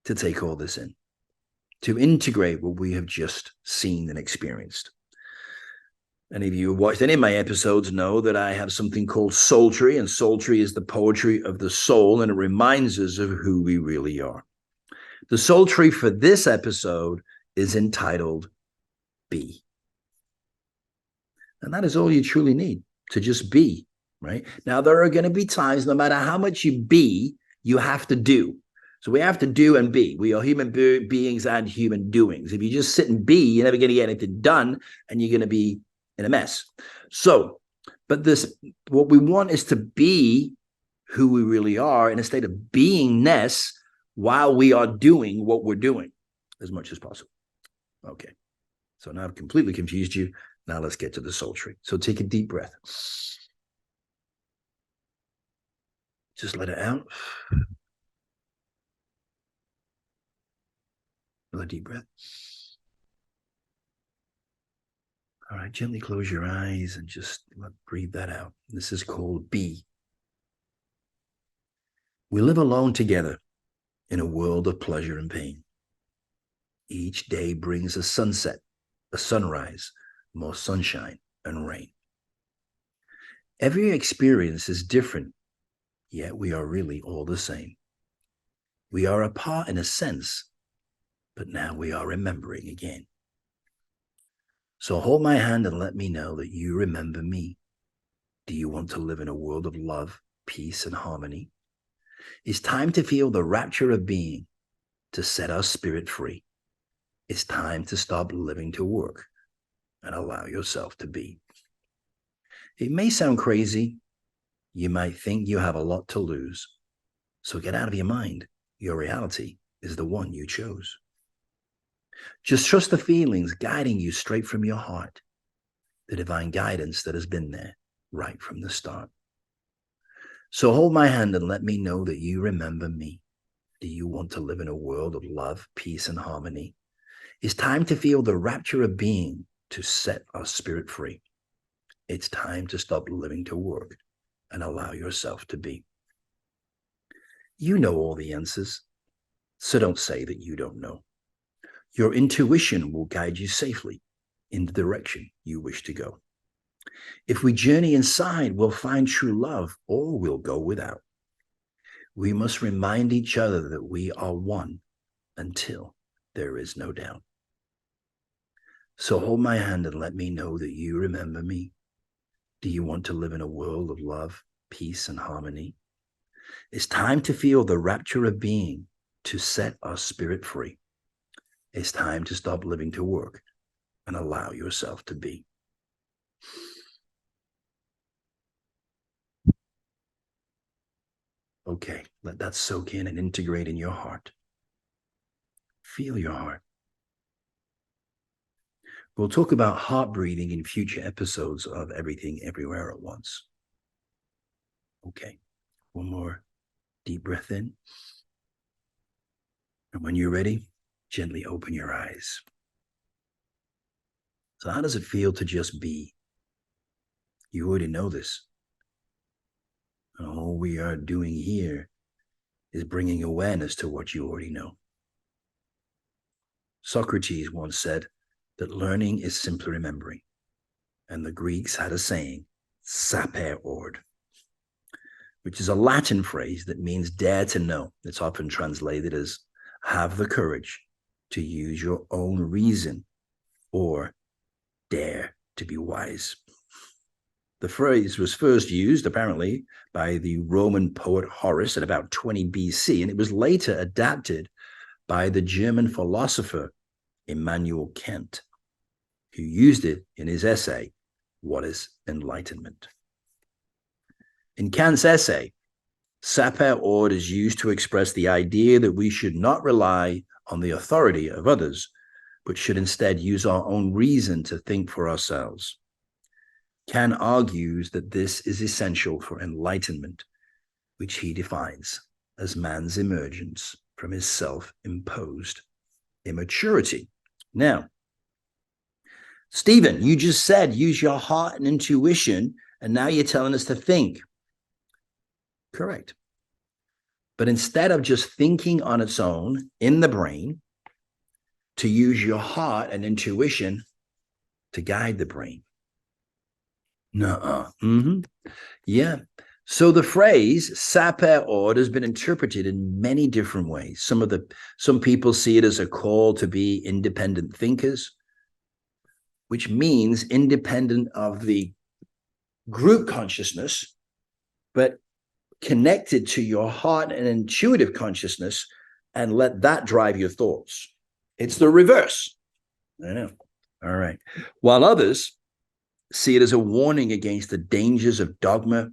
to take all this in, to integrate what we have just seen and experienced. Any of you who watched any of my episodes know that I have something called Soultry, and Soultry is the poetry of the soul, and it reminds us of who we really are. The Soultry for this episode is entitled Be. And that is all you truly need, to just be, right? Now, there are going to be times, no matter how much you be, you have to do. So we have to do and be. We are human beings and human doings. If you just sit and be, you're never going to get anything done, and you're going to be in a mess. So, but what we want is to be who we really are in a state of beingness while we are doing what we're doing as much as possible. Okay. So now I've completely confused you. Now let's get to the Soultry. So take a deep breath. Just let it out. Another deep breath. All right, gently close your eyes and just breathe that out. This is called Be. We live alone together in a world of pleasure and pain. Each day brings a sunset, a sunrise, more sunshine and rain. Every experience is different, yet we are really all the same. We are apart in a sense, but now we are remembering again. So hold my hand and let me know that you remember me. Do you want to live in a world of love, peace, and harmony? It's time to feel the rapture of being, to set our spirit free. It's time to stop living to work and allow yourself to be. It may sound crazy, You might think you have a lot to lose. So get out of your mind. Your reality is the one you chose. Just trust the feelings guiding you straight from your heart, the divine guidance that has been there right from the start. So hold my hand and let me know that you remember me. Do you want to live in a world of love, peace, and harmony? It's time to feel the rapture of being to set our spirit free. It's time to stop living to work and allow yourself to be. You know all the answers, so don't say that you don't know. Your intuition will guide you safely in the direction you wish to go. If we journey inside, we'll find true love, or we'll go without. We must remind each other that we are one until there is no doubt. So hold my hand and let me know that you remember me. Do you want to live in a world of love, peace, and harmony? It's time to feel the rapture of being to set our spirit free. It's time to stop living to work and allow yourself to be. Okay, let that soak in and integrate in your heart. Feel your heart. We'll talk about heart breathing in future episodes of Everything Everywhere at Once. Okay, one more deep breath in. And when you're ready, gently open your eyes. So how does it feel to just be? You already know this. And all we are doing here is bringing awareness to what you already know. Socrates once said that learning is simply remembering. And the Greeks had a saying, saper ord, which is a Latin phrase that means dare to know. It's often translated as have the courage to use your own reason or dare to be wise. The phrase was first used, apparently, by the Roman poet Horace at about 20 BC, and it was later adapted by the German philosopher Immanuel Kant, who used it in his essay, What is Enlightenment? In Kant's essay, saper ord is used to express the idea that we should not rely on the authority of others, but should instead use our own reason to think for ourselves. Kant argues that this is essential for enlightenment, which he defines as man's emergence from his self-imposed immaturity. Now, Stephen, you just said use your heart and intuition, and now you're telling us to think. Correct. But instead of just thinking on its own in the brain, to use your heart and intuition to guide the brain. Nuh-uh. Yeah. So the phrase saper ord has been interpreted in many different ways. Some people see it as a call to be independent thinkers, which means independent of the group consciousness, but connected to your heart and intuitive consciousness, and let that drive your thoughts. It's the reverse. I know. All right. While others see it as a warning against the dangers of dogma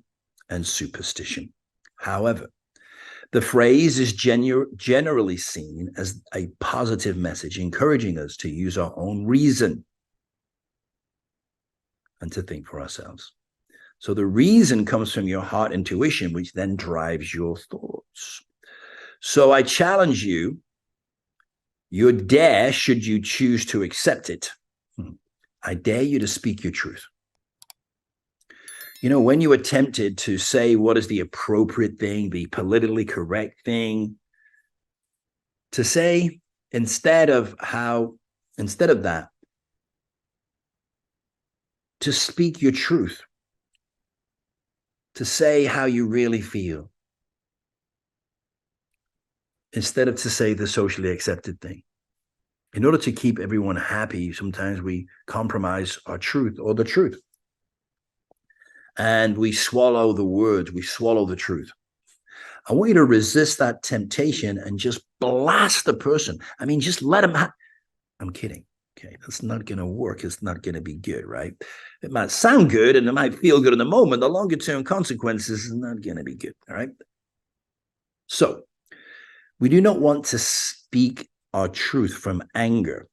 and superstition. However, the phrase is generally seen as a positive message, encouraging us to use our own reason and to think for ourselves. So the reason comes from your heart intuition, which then drives your thoughts. So I challenge you, your dare, should you choose to accept it, I dare you to speak your truth. You know, when you are tempted to say what is the appropriate thing, the politically correct thing, to say instead of that, to speak your truth, to say how you really feel, instead of to say the socially accepted thing. In order to keep everyone happy, sometimes we compromise our truth or the truth. And we swallow the words, we swallow the truth. I want you to resist that temptation and just blast the person. I mean, just let them I'm kidding. Okay, that's not going to work. It's not going to be good, right? It might sound good and it might feel good in the moment. The longer term consequences is not going to be good, all right? So we do not want to speak our truth from anger.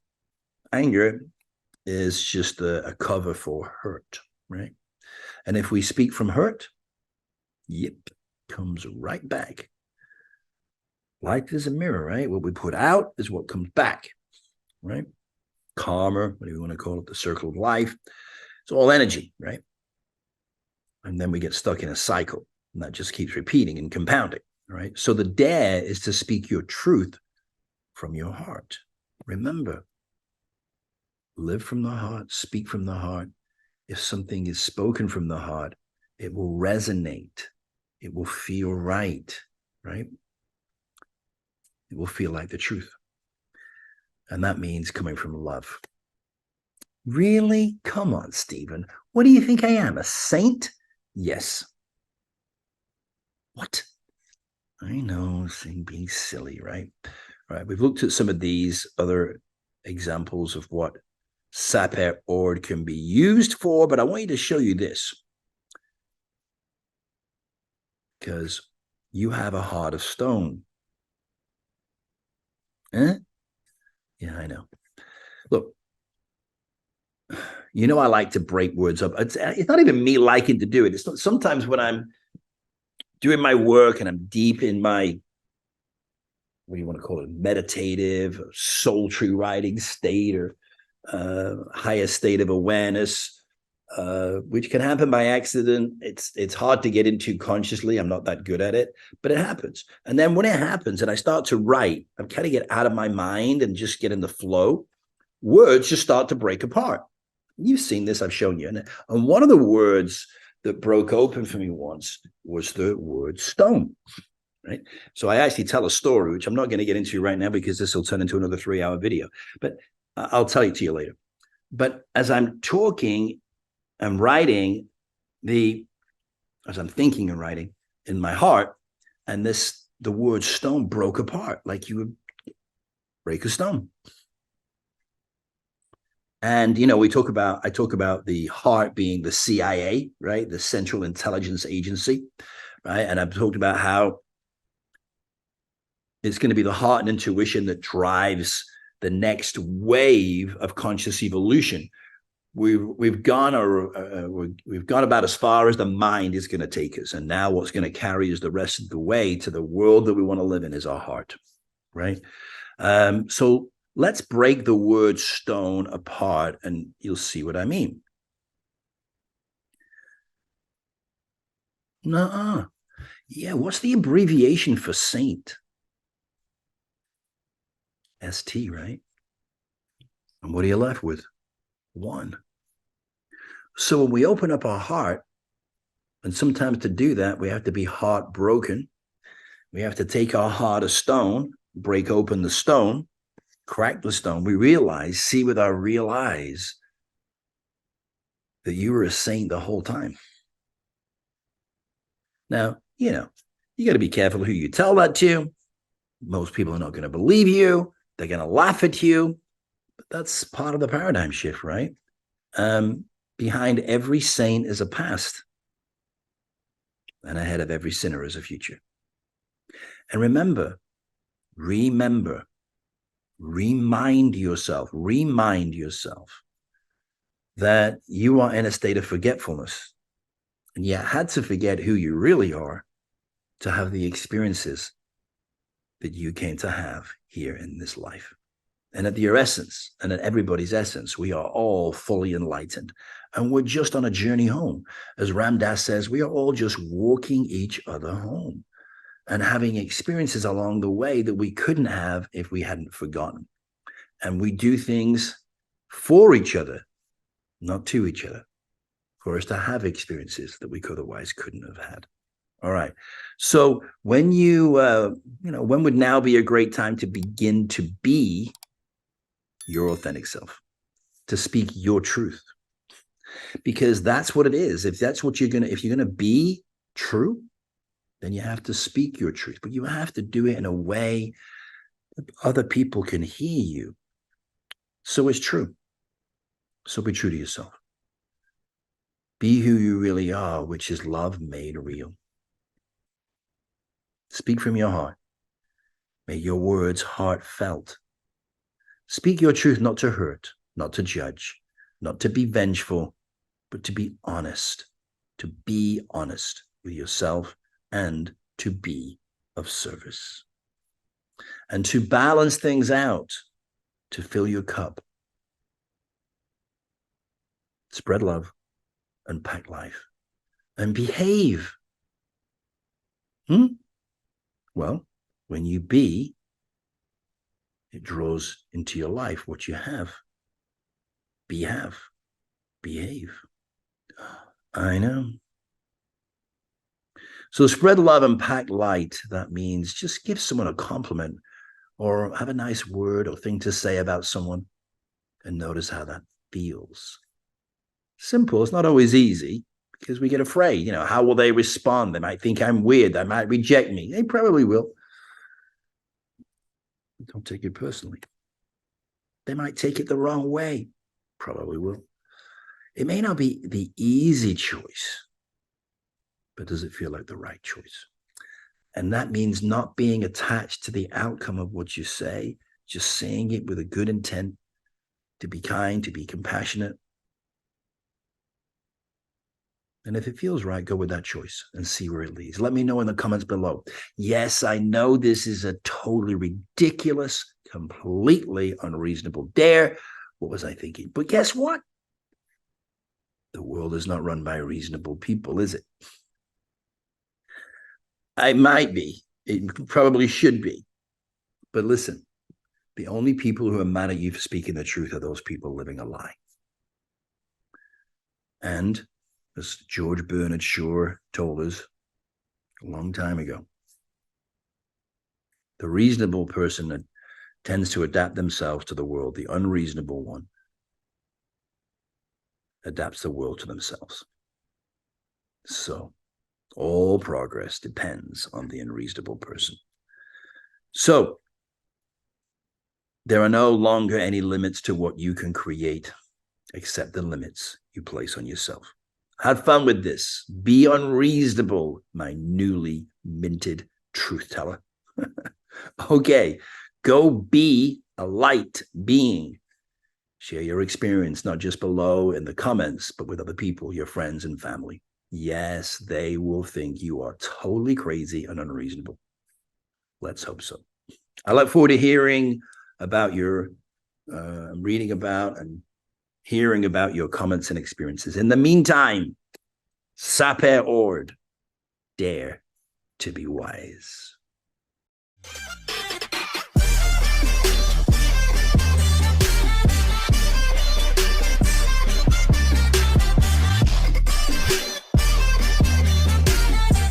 Anger is just a cover for hurt, right? And if we speak from hurt, yep, comes right back. Life is a mirror, right? What we put out is what comes back, right? Karma, whatever you want to call it, the circle of life. It's all energy, right? And then we get stuck in a cycle, and that just keeps repeating and compounding, right? So the dare is to speak your truth from your heart. Remember, live from the heart, speak from the heart. If something is spoken from the heart, it will resonate. It will feel right, right? It will feel like the truth. And that means coming from love. Really? Come on, Stephen. What do you think I am? A saint? Yes. What? I know, being silly, right? All right, we've looked at some of these other examples of what Sapir Ord can be used for, but I want you to show you this. Because you have a heart of stone. Eh? Yeah, I know. Look, you know I like to break words up. It's not even me liking to do it. It's not, sometimes when I'm doing my work and I'm deep in my, what do you want to call it, meditative, sultry writing state, or higher state of awareness, which can happen by accident. It's hard to get into consciously. I'm not that good at it, but it happens. And then when it happens and I start to write, I kind of get out of my mind and just get in the flow. Words just start to break apart. You've seen this, I've shown you. And one of the words that broke open for me once was the word stone, right? So I actually tell a story, which I'm not going to get into right now because this will turn into another 3-hour video, but I'll tell it to you later. But as I'm talking, I'm writing, as I'm thinking and writing in my heart, and the word stone broke apart like you would break a stone. And, you know, I talk about the heart being the CIA, right? The Central Intelligence Agency, right? And I've talked about how it's going to be the heart and intuition that drives the next wave of conscious evolution. We've gone about as far as the mind is going to take us. And now what's going to carry us the rest of the way to the world that we want to live in is our heart, right? So let's break the word stone apart and you'll see what I mean. Nuh-uh. Yeah, what's the abbreviation for saint? ST, right? And what are you left with? One. So when we open up our heart, and sometimes to do that, we have to be heartbroken. We have to take our heart of stone, break open the stone, crack the stone. We see with our real eyes that you were a saint the whole time. Now, you know, you got to be careful who you tell that to. Most people are not going to believe you. They're going to laugh at you. But that's part of the paradigm shift, right? Behind every saint is a past. And ahead of every sinner is a future. And remember, remind yourself that you are in a state of forgetfulness. And you had to forget who you really are to have the experiences that you came to have here in this life. And at your essence, and at everybody's essence, we are all fully enlightened. And we're just on a journey home. As Ram Dass says, we are all just walking each other home and having experiences along the way that we couldn't have if we hadn't forgotten. And we do things for each other, not to each other, for us to have experiences that we otherwise couldn't have had. All right. So when when would now be a great time to begin to be your authentic self, to speak your truth? Because that's what it is. If you're going to be true, then you have to speak your truth, but you have to do it in a way that other people can hear you. So it's true. So be true to yourself. Be who you really are, which is love made real. Speak from your heart. Make your words heartfelt. Speak your truth, not to hurt, not to judge, not to be vengeful, but to be honest. To be honest with yourself and to be of service. And to balance things out, to fill your cup. Spread love, unpack life, and behave. Well, when you be, it draws into your life what you have. Behave. I know. So spread love and pack light. That means just give someone a compliment or have a nice word or thing to say about someone and notice how that feels. Simple. It's not always easy because we get afraid. How will they respond? They might think I'm weird. They might reject me. They probably will. Don't take it personally. They might take it the wrong way. Probably will. It may not be the easy choice, but does it feel like the right choice? And that means not being attached to the outcome of what you say, just saying it with a good intent, to be kind, to be compassionate. And if it feels right, go with that choice and see where it leads. Let me know in the comments below. Yes, I know this is a totally ridiculous, completely unreasonable dare. What was I thinking? But guess what? The world is not run by reasonable people, is it? It might be. It probably should be. But listen, the only people who are mad at you for speaking the truth are those people living a lie. And as George Bernard Shaw told us a long time ago, the reasonable person that tends to adapt themselves to the world, the unreasonable one adapts the world to themselves. So all progress depends on the unreasonable person. So there are no longer any limits to what you can create except the limits you place on yourself. Have fun with this. Be unreasonable, my newly minted truth teller. Okay, go be a light being. Share your experience, not just below in the comments, but with other people, your friends and family. Yes, they will think you are totally crazy and unreasonable. Let's hope so. I look forward to hearing about your, reading about and hearing about your comments and experiences. In the meantime, sapere ord, dare to be wise.